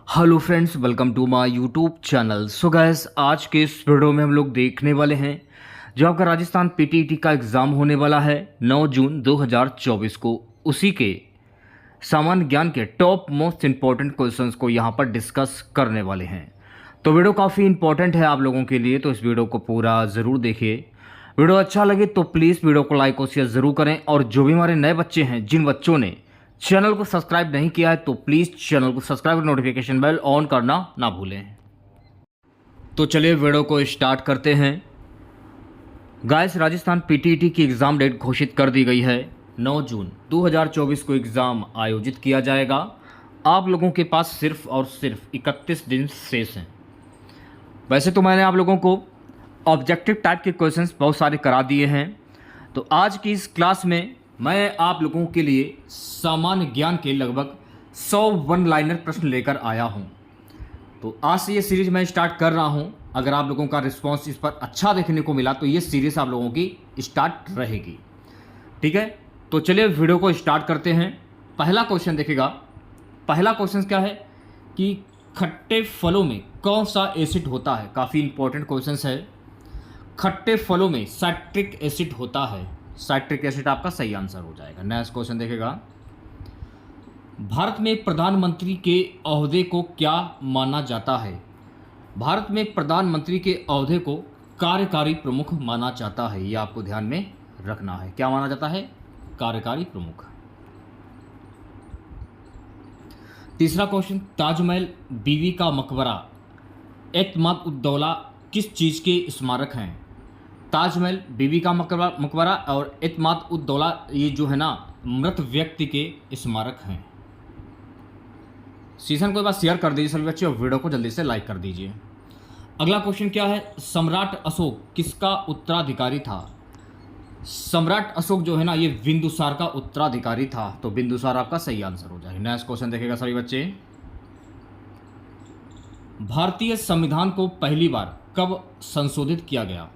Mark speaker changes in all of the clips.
Speaker 1: Hello friends, welcome to my YouTube channel. So guys, आज के इस वीडियो में हम लोग देखने वाले हैं जो आपका राजस्थान पीटीईटी का एग्ज़ाम होने वाला है 9 जून 2024 को। उसी के सामान्य ज्ञान के टॉप मोस्ट इंपॉर्टेंट क्वेश्चंस को यहाँ पर डिस्कस करने वाले हैं। तो वीडियो काफ़ी इंपॉर्टेंट है आप लोगों के लिए, तो इस वीडियो को पूरा ज़रूर देखिए। वीडियो अच्छा लगे तो प्लीज़ वीडियो को लाइक और शेयर ज़रूर करें। और जो भी हमारे नए बच्चे हैं, जिन बच्चों ने चैनल को सब्सक्राइब नहीं किया है, तो प्लीज़ चैनल को सब्सक्राइब और नोटिफिकेशन बेल ऑन करना ना भूलें। तो चलिए वीडियो को स्टार्ट करते हैं। गाइस, राजस्थान पीटीईटी की एग्ज़ाम डेट घोषित कर दी गई है। 9 जून 2024 को एग्ज़ाम आयोजित किया जाएगा। आप लोगों के पास सिर्फ और सिर्फ 31 दिन शेष हैं। वैसे तो मैंने आप लोगों को ऑब्जेक्टिव टाइप के क्वेश्चंस बहुत सारे करा दिए हैं, तो आज की इस क्लास में मैं आप लोगों के लिए सामान्य ज्ञान के लगभग 100 वन लाइनर प्रश्न लेकर आया हूं। तो आज से ये सीरीज मैं स्टार्ट कर रहा हूं। अगर आप लोगों का रिस्पांस इस पर अच्छा देखने को मिला तो ये सीरीज आप लोगों की स्टार्ट रहेगी। ठीक है, तो चलिए वीडियो को स्टार्ट करते हैं। पहला क्वेश्चन देखिएगा। पहला क्वेश्चन क्या है कि खट्टे फलों में कौन सा एसिड होता है। काफ़ी इंपॉर्टेंट क्वेश्चन है। खट्टे फलों में साइट्रिक एसिड होता है। साइट्रिक एसिड आपका सही आंसर हो जाएगा। नेक्स्ट क्वेश्चन देखेगा। भारत में प्रधानमंत्री के ओहदे को क्या माना जाता है। भारत में प्रधानमंत्री के ओहदे को कार्यकारी प्रमुख माना जाता है। यह आपको ध्यान में रखना है। क्या माना जाता है? कार्यकारी प्रमुख। तीसरा क्वेश्चन, ताजमहल, बीवी का मकबरा, एतमाद उद दौला किस चीज़ के स्मारक हैं। ताजमहल, बीवी का मकबरा और एतमाद उद दौला ये जो है ना, मृत व्यक्ति के स्मारक हैं। सीजन को एक बार शेयर कर दीजिए सभी बच्चे और वीडियो को जल्दी से लाइक कर दीजिए। अगला क्वेश्चन क्या है, सम्राट अशोक किसका उत्तराधिकारी था। सम्राट अशोक जो है ना, ये बिंदुसार का उत्तराधिकारी था। तो बिंदुसार आपका सही आंसर हो जाएगा। नेक्स्ट क्वेश्चन देखेगा सभी बच्चे। भारतीय संविधान को पहली बार कब संशोधित किया गया।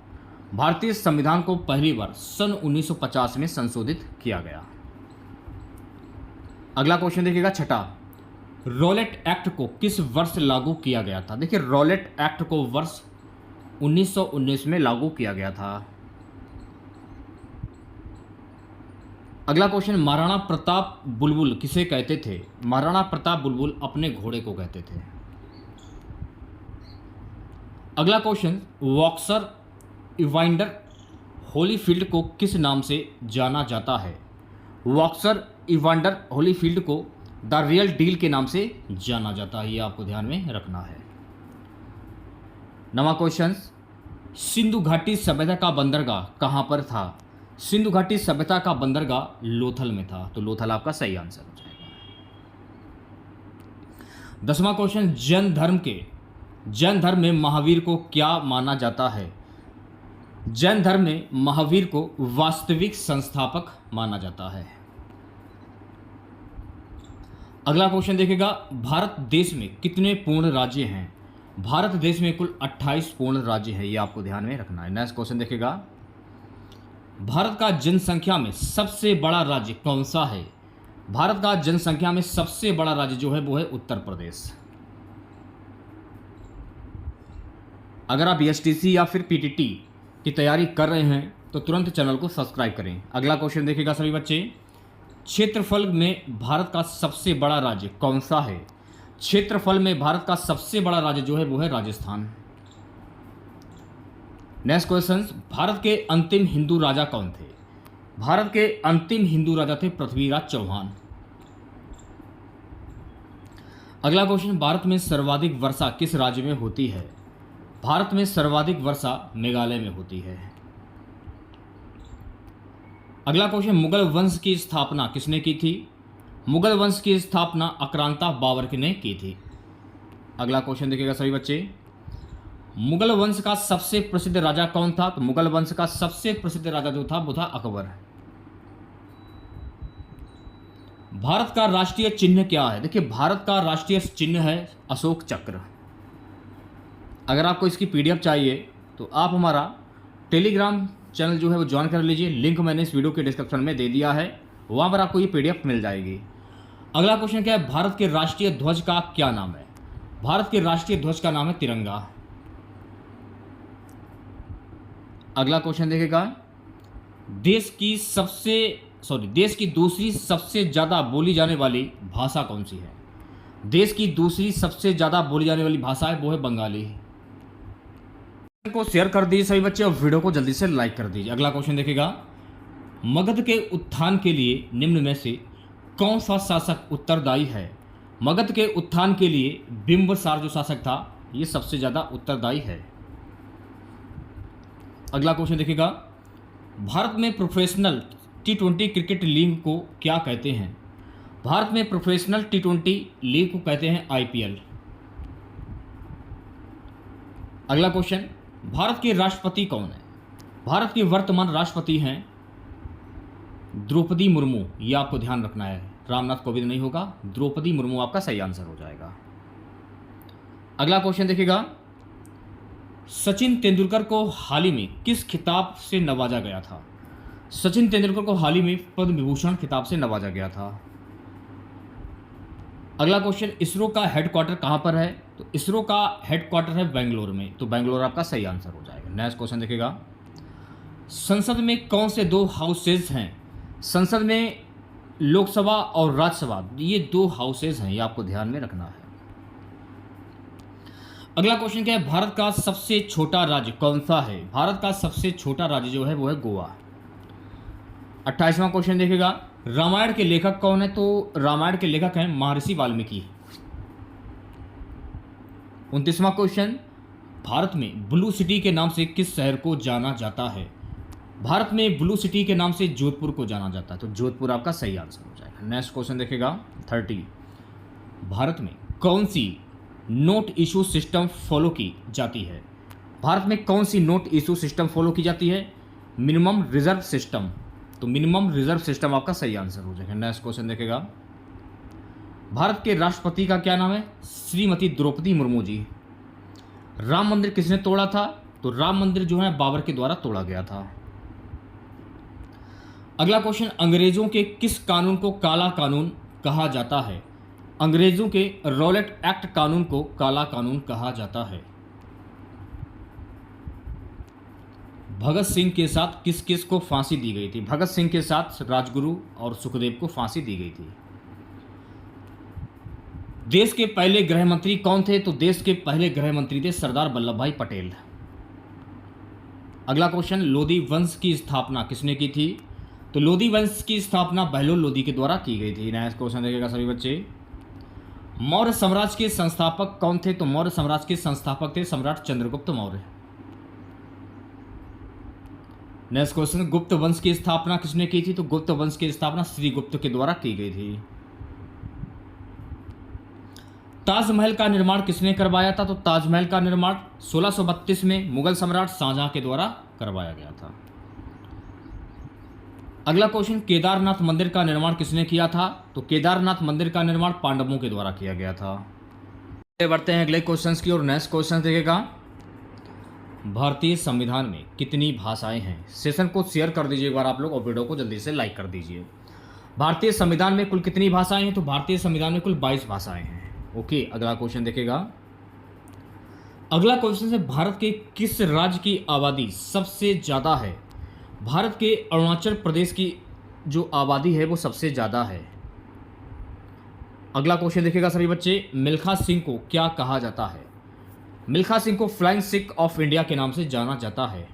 Speaker 1: भारतीय संविधान को पहली बार सन 1950 में संशोधित किया गया। अगला क्वेश्चन देखिएगा छठा, रॉलेट एक्ट को किस वर्ष लागू किया गया था। देखिए, रॉलेट एक्ट को वर्ष 1919 में लागू किया गया था। अगला क्वेश्चन, महाराणा प्रताप बुलबुल किसे कहते थे। महाराणा प्रताप बुलबुल अपने घोड़े को कहते थे। अगला क्वेश्चन, वॉक्सर इवांडर होलीफील्ड को किस नाम से जाना जाता है। वॉक्सर इवांडर होलीफील्ड को द रियल डील के नाम से जाना जाता है। ये आपको ध्यान में रखना है। नवा क्वेश्चन, सिंधु घाटी सभ्यता का बंदरगाह कहाँ पर था। सिंधु घाटी सभ्यता का बंदरगाह लोथल में था। तो लोथल आपका सही आंसर हो जाएगा। 10वां क्वेश्चन, जैन धर्म में महावीर को क्या माना जाता है। जैन धर्म में महावीर को वास्तविक संस्थापक माना जाता है। अगला क्वेश्चन देखेगा, भारत देश में कितने पूर्ण राज्य हैं। भारत देश में कुल 28 पूर्ण राज्य हैं। ये आपको ध्यान में रखना है। नेक्स्ट क्वेश्चन देखेगा, भारत का जनसंख्या में सबसे बड़ा राज्य कौन सा है। भारत का जनसंख्या में सबसे बड़ा राज्य जो है वो है उत्तर प्रदेश। अगर आप बीएसटीसी या फिर पीटीटी की तैयारी कर रहे हैं तो तुरंत चैनल को सब्सक्राइब करें। अगला क्वेश्चन देखिएगा सभी बच्चे, क्षेत्रफल में भारत का सबसे बड़ा राज्य कौन सा है। क्षेत्रफल में भारत का सबसे बड़ा राज्य जो है वो है राजस्थान। नेक्स्ट क्वेश्चन, भारत के अंतिम हिंदू राजा कौन थे। भारत के अंतिम हिंदू राजा थे पृथ्वीराज चौहान। अगला क्वेश्चन, भारत में सर्वाधिक वर्षा किस राज्य में होती है। भारत में सर्वाधिक वर्षा मेघालय में होती है। अगला क्वेश्चन, मुगल वंश की स्थापना किसने की थी। मुगल वंश की स्थापना आक्रांता बाबर ने की थी। अगला क्वेश्चन देखिएगा सभी बच्चे, मुगल वंश का सबसे प्रसिद्ध राजा कौन था। तो मुगल वंश का सबसे प्रसिद्ध राजा जो था वो था अकबर। भारत का राष्ट्रीय चिन्ह क्या है। देखिए, भारत का राष्ट्रीय चिन्ह है अशोक चक्र। अगर आपको इसकी पीडीएफ चाहिए तो आप हमारा टेलीग्राम चैनल जो है वो ज्वाइन कर लीजिए। लिंक मैंने इस वीडियो के डिस्क्रिप्शन में दे दिया है, वहाँ पर आपको ये पीडीएफ मिल जाएगी। अगला क्वेश्चन क्या है, भारत के राष्ट्रीय ध्वज का क्या नाम है। भारत के राष्ट्रीय ध्वज का नाम है तिरंगा। अगला क्वेश्चन देखिएगा, देश की दूसरी सबसे ज्यादा बोली जाने वाली भाषा कौन सी है? देश की दूसरी सबसे ज्यादा बोली जाने वाली भाषा है वो है बंगाली। को शेयर कर दीजिए सभी बच्चे और वीडियो को जल्दी से लाइक कर दीजिए। अगला क्वेश्चन देखिएगा, मगध के उत्थान के लिए निम्न में से कौन सा शासक उत्तरदायी है? मगध के उत्थान के लिए बिंबिसार जो शासक था ये सबसे ज्यादा उत्तरदायी है। अगला क्वेश्चन देखिएगा, भारत में प्रोफेशनल T20 क्रिकेट लीग को क्या कहते हैं? भारत में प्रोफेशनल T20 लीग को कहते हैं IPL। अगला क्वेश्चन, भारत के राष्ट्रपति कौन है? भारत के वर्तमान राष्ट्रपति हैं द्रौपदी मुर्मू। ये आपको ध्यान रखना है, रामनाथ कोविंद नहीं होगा, द्रौपदी मुर्मू आपका सही आंसर हो जाएगा। अगला क्वेश्चन देखिएगा, सचिन तेंदुलकर को हाल ही में किस खिताब से नवाजा गया था? सचिन तेंदुलकर को हाल ही में पद्म विभूषण खिताब से नवाजा गया था। अगला क्वेश्चन, इसरो का हेडक्वार्टर कहां पर है? तो इसरो का हेडक्वार्टर है बेंगलोर में, तो बेंगलोर आपका सही आंसर हो जाएगा। नेक्स्ट क्वेश्चन देखिएगा, संसद में कौन से दो हाउसेज हैं? संसद में लोकसभा और राज्यसभा ये दो हाउसेज हैं, ये आपको ध्यान में रखना है। अगला क्वेश्चन क्या है, भारत का सबसे छोटा राज्य कौन सा है? भारत का सबसे छोटा राज्य जो है वो है गोवा। 28वां क्वेश्चन देखिएगा, रामायण के लेखक कौन है? तो रामायण के लेखक हैं महर्षि वाल्मीकि। 29वां क्वेश्चन, भारत में ब्लू सिटी के नाम से किस शहर को जाना जाता है? भारत में ब्लू सिटी के नाम से जोधपुर को जाना जाता है, तो जोधपुर आपका सही आंसर हो जाएगा। नेक्स्ट क्वेश्चन देखिएगा 30, भारत में कौन सी नोट इशू सिस्टम फॉलो की जाती है? भारत में कौन सी नोट इशू सिस्टम फॉलो की जाती है? मिनिमम रिजर्व सिस्टम, तो मिनिमम रिजर्व सिस्टम आपका सही आंसर हो जाएगा। नेक्स्ट क्वेश्चन देखिएगा, भारत के राष्ट्रपति का क्या नाम है? श्रीमती द्रौपदी मुर्मू जी। राम मंदिर किसने तोड़ा था? तो राम मंदिर जो है बाबर के द्वारा तोड़ा गया था। अगला क्वेश्चन, अंग्रेजों के किस कानून को काला कानून कहा जाता है? अंग्रेजों के रॉलेट एक्ट कानून को काला कानून कहा जाता है। भगत सिंह के साथ किस किस को फांसी दी गई थी? भगत सिंह के साथ राजगुरु और सुखदेव को फांसी दी गई थी। देश के पहले गृह मंत्री कौन थे? तो देश के पहले गृह मंत्री थे सरदार वल्लभ भाई पटेल। अगला क्वेश्चन, लोधी वंश की स्थापना किसने की थी? तो लोधी वंश की स्थापना बहलोल लोधी के द्वारा की गई थी। नेक्स्ट क्वेश्चन देखिएगा सभी बच्चे, मौर्य साम्राज्य के संस्थापक कौन थे? तो मौर्य साम्राज्य के संस्थापक थे सम्राट चंद्रगुप्त मौर्य। नेक्स्ट क्वेश्चन, गुप्त वंश की स्थापना किसने की थी? तो गुप्त वंश की स्थापना श्री गुप्त के द्वारा की गई थी। ताजमहल का निर्माण किसने करवाया था? तो ताजमहल का निर्माण 1632 में मुगल सम्राट शाहजहां के द्वारा करवाया गया था। अगला क्वेश्चन, केदारनाथ मंदिर का निर्माण किसने किया था? तो केदारनाथ मंदिर का निर्माण पांडवों के द्वारा किया गया था। बढ़ते हैं अगले क्वेश्चंस की ओर। नेक्स्ट क्वेश्चन देखिएगा, भारतीय संविधान में कितनी भाषाएं हैं? सेशन को शेयर कर दीजिए एक बार आप लोग और वीडियो को जल्दी से लाइक कर दीजिए। भारतीय संविधान में कुल कितनी भाषाएं हैं? तो भारतीय संविधान में कुल 22 भाषाएं हैं। ओके, अगला क्वेश्चन देखिएगा, अगला क्वेश्चन है, भारत के किस राज्य की आबादी सबसे ज्यादा है? भारत के अरुणाचल प्रदेश की जो आबादी है वो सबसे ज्यादा है। अगला क्वेश्चन देखिएगा सभी बच्चे, मिल्खा सिंह को क्या कहा जाता है? मिल्खा सिंह को फ्लाइंग सिख ऑफ इंडिया के नाम से जाना जाता है।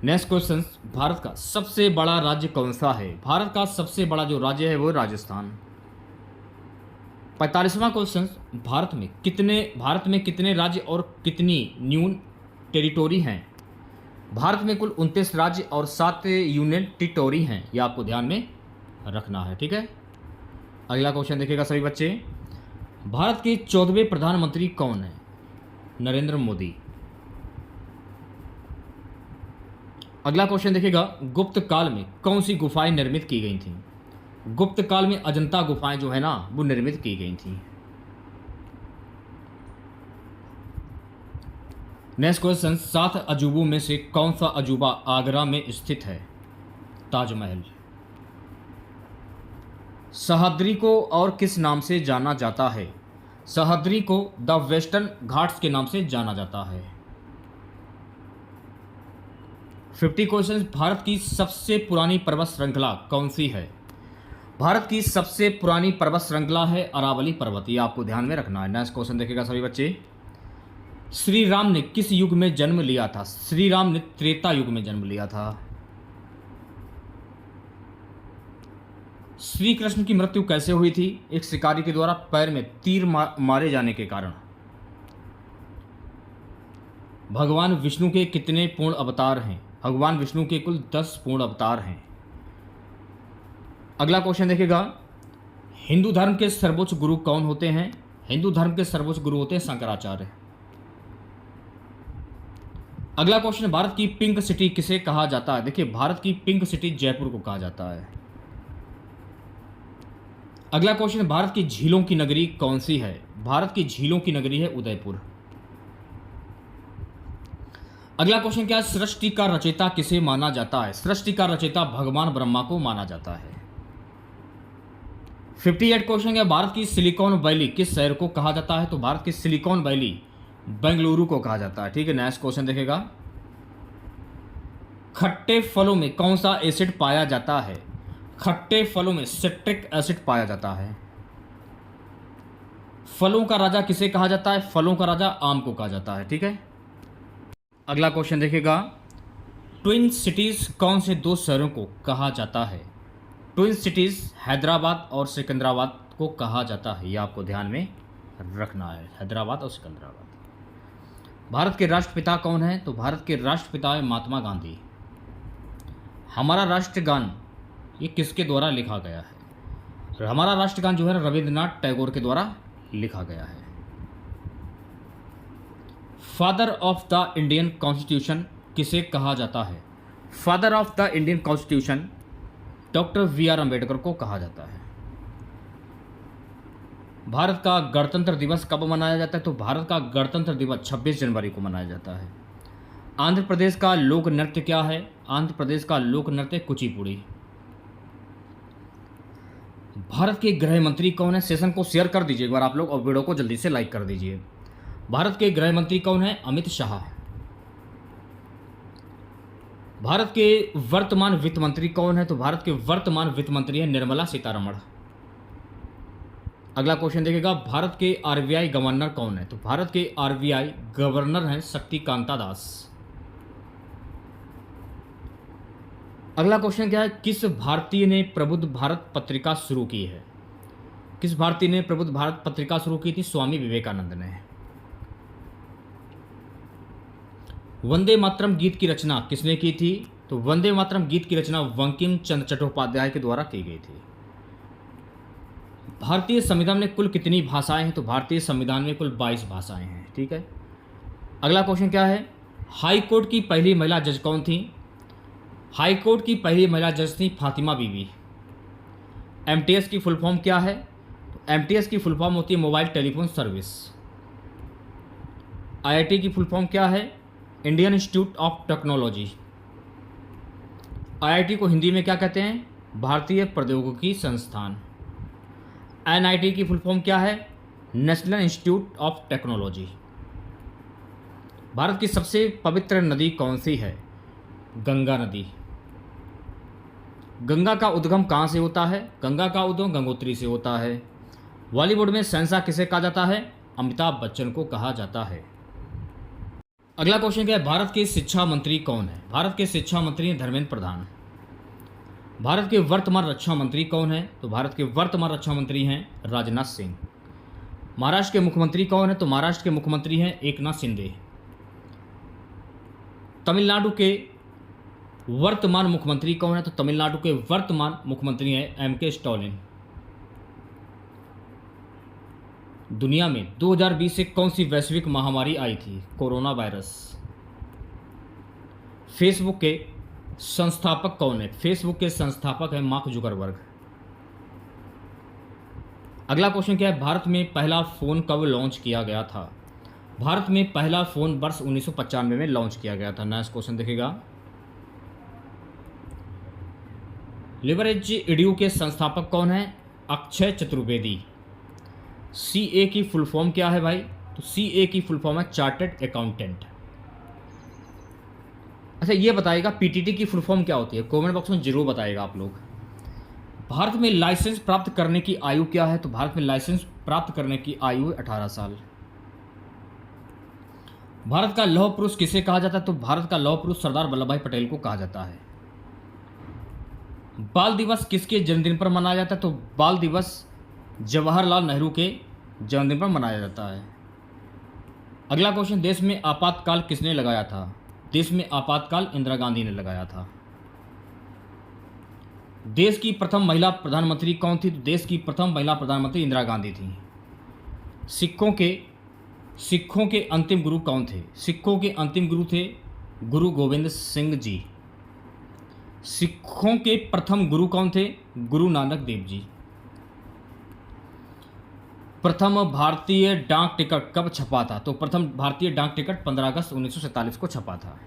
Speaker 1: नेक्स्ट क्वेश्चन, भारत का सबसे बड़ा राज्य कौन सा है? भारत का सबसे बड़ा जो राज्य है वो राजस्थान। 45वां क्वेश्चन, भारत में कितने राज्य और कितनी न्यून टेरिटोरी हैं? भारत में कुल 29 राज्य और 7 यूनियन टेरिटोरी हैं, ये आपको ध्यान में रखना है, ठीक है। अगला क्वेश्चन देखिएगा सभी बच्चे, भारत के 14वें प्रधानमंत्री कौन हैं? नरेंद्र मोदी। अगला क्वेश्चन देखिएगा, गुप्त काल में कौन सी गुफाएं निर्मित की गई थीं? गुप्त काल में अजंता गुफाएं जो है ना वो निर्मित की गई थीं। नेक्स्ट क्वेश्चन, 7 अजूबों में से कौन सा अजूबा आगरा में स्थित है? ताजमहल। सह्याद्री को और किस नाम से जाना जाता है? सह्याद्री को द वेस्टर्न घाट्स के नाम से जाना जाता है। 50 क्वेश्चन। भारत की सबसे पुरानी पर्वत श्रृंखला कौन सी है? भारत की सबसे पुरानी पर्वत श्रृंखला है अरावली पर्वत। ये आपको ध्यान में रखना है। नेक्स्ट क्वेश्चन देखिएगा सभी बच्चे। श्री राम ने किस युग में जन्म लिया था? श्री राम ने त्रेता युग में जन्म लिया था। श्री कृष्ण की मृत्यु कैसे हुई थी? एक शिकारी के द्वारा पैर में तीर मारे जाने के कारण। भगवान विष्णु के कितने पूर्ण अवतार हैं? भगवान विष्णु के कुल 10 पूर्ण अवतार हैं। अगला क्वेश्चन देखिएगा। हिंदू धर्म के सर्वोच्च गुरु कौन होते हैं? हिंदू धर्म के सर्वोच्च गुरु होते हैं शंकराचार्य। अगला क्वेश्चन, भारत की पिंक सिटी किसे कहा जाता है? देखिए, भारत की पिंक सिटी जयपुर को कहा जाता है। अगला क्वेश्चन, भारत की झीलों की नगरी कौन सी है? भारत की झीलों की नगरी है उदयपुर। अगला क्वेश्चन क्या है? सृष्टि का रचयिता किसे माना जाता है? सृष्टि का रचयिता भगवान ब्रह्मा को माना जाता है। 58 क्वेश्चन है, भारत की सिलिकॉन वैली किस शहर को कहा जाता है? तो भारत की सिलिकॉन वैली बेंगलुरु को कहा जाता है। ठीक है, नेक्स्ट क्वेश्चन देखेगा। खट्टे फलों में कौन सा एसिड पाया जाता है? खट्टे फलों में सिट्रिक एसिड पाया जाता है। फलों का राजा किसे कहा जाता है? फलों का राजा आम को कहा जाता है। ठीक है, अगला क्वेश्चन देखेगा। ट्विन सिटीज कौन से दो शहरों को कहा जाता है? ट्विन सिटीज हैदराबाद और सिकंदराबाद को कहा जाता है। ये आपको ध्यान में रखना है, हैदराबाद और सिकंदराबाद। भारत के राष्ट्रपिता कौन है? तो भारत के राष्ट्रपिता है महात्मा गांधी। हमारा राष्ट्रगान ये किसके द्वारा लिखा गया है? हमारा राष्ट्रगान जो है रविंद्रनाथ टैगोर के द्वारा लिखा गया है। Father of the Indian constitution किसे कहा जाता है? Father of the Indian constitution doctor VR. Ambedkar को कहा जाता है। भारत का गणतंत्र दिवस कब मनाया जाता है? तो भारत का गणतंत्र दिवस 26 जनवरी को मनाया जाता है। आंध्र प्रदेश का लोक नृत्य क्या है? आंध्र प्रदेश का लोक नृत्य कुचिपुड़ी। भारत के गृह मंत्री कौन है? सेशन को शेयर कर दीजिए एक बार आप लोग और वीडियो को जल्दी से लाइक कर दीजिए। भारत के गृह मंत्री कौन है? अमित शाह। भारत के वर्तमान वित्त मंत्री कौन है? तो भारत के वर्तमान वित्त मंत्री है निर्मला सीतारमण। अगला क्वेश्चन देखिएगा। भारत के आरबीआई गवर्नर कौन है? तो भारत के आरबीआई गवर्नर हैं शक्तिकांता दास। अगला क्वेश्चन क्या है? किस भारतीय ने प्रबुद्ध भारत पत्रिका शुरू की है? किस भारतीय ने प्रबुद्ध भारत पत्रिका शुरू की थी? स्वामी विवेकानंद ने। वंदे मातरम गीत की रचना किसने की थी? तो वंदे मातरम गीत की रचना बंकिम चंद्र चट्टोपाध्याय के द्वारा की गई थी। भारतीय संविधान में कुल कितनी भाषाएं हैं? तो भारतीय संविधान में कुल 22 भाषाएं हैं। ठीक है, अगला क्वेश्चन क्या है? हाई कोर्ट की पहली महिला जज कौन थी? हाई कोर्ट की पहली महिला जज थी फातिमा बीबी। एमटीएस की फुल फॉर्म क्या है? तो एमटीएस की फुल फॉर्म होती है मोबाइल टेलीफोन सर्विस। आईआईटी की फुल फॉर्म क्या है? Indian institute of technology. IIT को हिंदी में क्या कहते हैं? भारतीय प्रौद्योगिकी संस्थान। एनआईटी की फुल फॉर्म क्या है? National institute of technology. Bharat की सबसे पवित्र नदी कौन सी है? गंगा नदी। गंगा का उद्गम कहाँ से होता है? गंगा का उद्गम गंगोत्री से होता है। बॉलीवुड में शहंशाह किसे कहा जाता है? अमिताभ बच्चन को कहा जाता है। अगला क्वेश्चन क्या है? भारत के शिक्षा मंत्री कौन है? भारत के शिक्षा मंत्री हैं धर्मेंद्र प्रधान। भारत के वर्तमान रक्षा मंत्री कौन है? तो भारत के वर्तमान रक्षा मंत्री हैं राजनाथ सिंह। महाराष्ट्र के मुख्यमंत्री कौन है? तो महाराष्ट्र के मुख्यमंत्री हैं एकनाथ शिंदे। तमिलनाडु के वर्तमान मुख्यमंत्री कौन है? तो तमिलनाडु के वर्तमान मुख्यमंत्री हैं एम.के. स्टालिन। दुनिया में 2020 से कौन सी वैश्विक महामारी आई थी? Corona virus. फेसबुक के संस्थापक कौन है? फेसबुक के संस्थापक है मार्क जुकरबर्ग। अगला क्वेश्चन क्या है? भारत में पहला फोन कब लॉन्च किया गया था? भारत में पहला फोन वर्ष 1995 में लॉन्च किया गया था। नेक्स्ट क्वेश्चन देखिएगा। लिवरेज एडू के संस्थापक कौन है? अक्षय चतुर्वेदी। CA की फुल फॉर्म क्या है भाई? तो CA की फुल फॉर्म है चार्टर्ड अकाउंटेंट। अच्छा ये बताइएगा PTT की फुल फॉर्म क्या होती है? कमेंट बॉक्स में जरूर बताइएगा आप लोग। भारत में लाइसेंस प्राप्त करने की आयु क्या है? तो भारत में लाइसेंस प्राप्त करने की आयु है 18 साल। भारत का लौह पुरुष किसे कहा जाता है? तो भारत का लौह पुरुष सरदार वल्लभ भाई पटेल को कहा जाता है। बाल दिवस किसके जन्मदिन पर मनाया जाता है? तो बाल दिवस जवाहरलाल नेहरू के जन्मदिन पर मनाया जाता है। अगला क्वेश्चन, देश में आपातकाल किसने लगाया था? देश में आपातकाल इंदिरा गांधी ने लगाया था। देश की प्रथम महिला प्रधानमंत्री कौन थी? तो देश की प्रथम महिला प्रधानमंत्री इंदिरा गांधी थी। सिखों के अंतिम गुरु कौन थे? सिखों के अंतिम गुरु थे गुरु गोविंद सिंह जी। सिखों के प्रथम गुरु कौन थे? गुरु नानक देव जी। प्रथम भारतीय डाक टिकट कब छपा था? तो प्रथम भारतीय डाक टिकट 15 अगस्त 1947 को छपा था।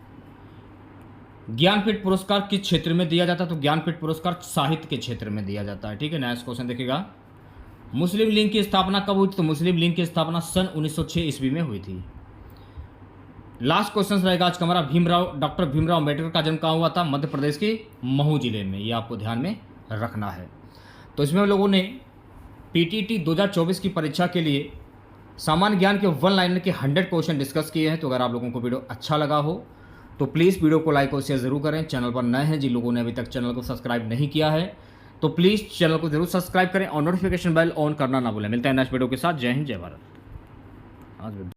Speaker 1: ज्ञानपीठ पुरस्कार किस क्षेत्र में दिया जाता है? तो ज्ञानपीठ पुरस्कार साहित्य के क्षेत्र में दिया जाता है। ठीक है, नेक्स्ट क्वेश्चन देखिएगा। मुस्लिम लीग की स्थापना कब हुई थी? तो मुस्लिम लीग की स्थापना सन 1906 ईस्वी में हुई थी। लास्ट क्वेश्चन रहेगा आज का हमारा, डॉक्टर भीमराव अम्बेडकर का जन्म कहाँ हुआ था? मध्य प्रदेश के महू जिले में। ये आपको ध्यान में रखना है। तो इसमें हम लोगों ने PTT 2024 की परीक्षा के लिए सामान्य ज्ञान के 1 लाइनर के 100 क्वेश्चन डिस्कस किए हैं। तो अगर आप लोगों को वीडियो अच्छा लगा हो तो प्लीज़ वीडियो को लाइक और शेयर ज़रूर करें। चैनल पर नए हैं, जिन लोगों ने अभी तक चैनल को सब्सक्राइब नहीं किया है तो प्लीज़ चैनल को जरूर सब्सक्राइब करें और नोटिफिकेशन बेल ऑन करना ना भूलें। मिलते हैं नेक्स्ट वीडियो के साथ। जय हिंद, जय भारत। आज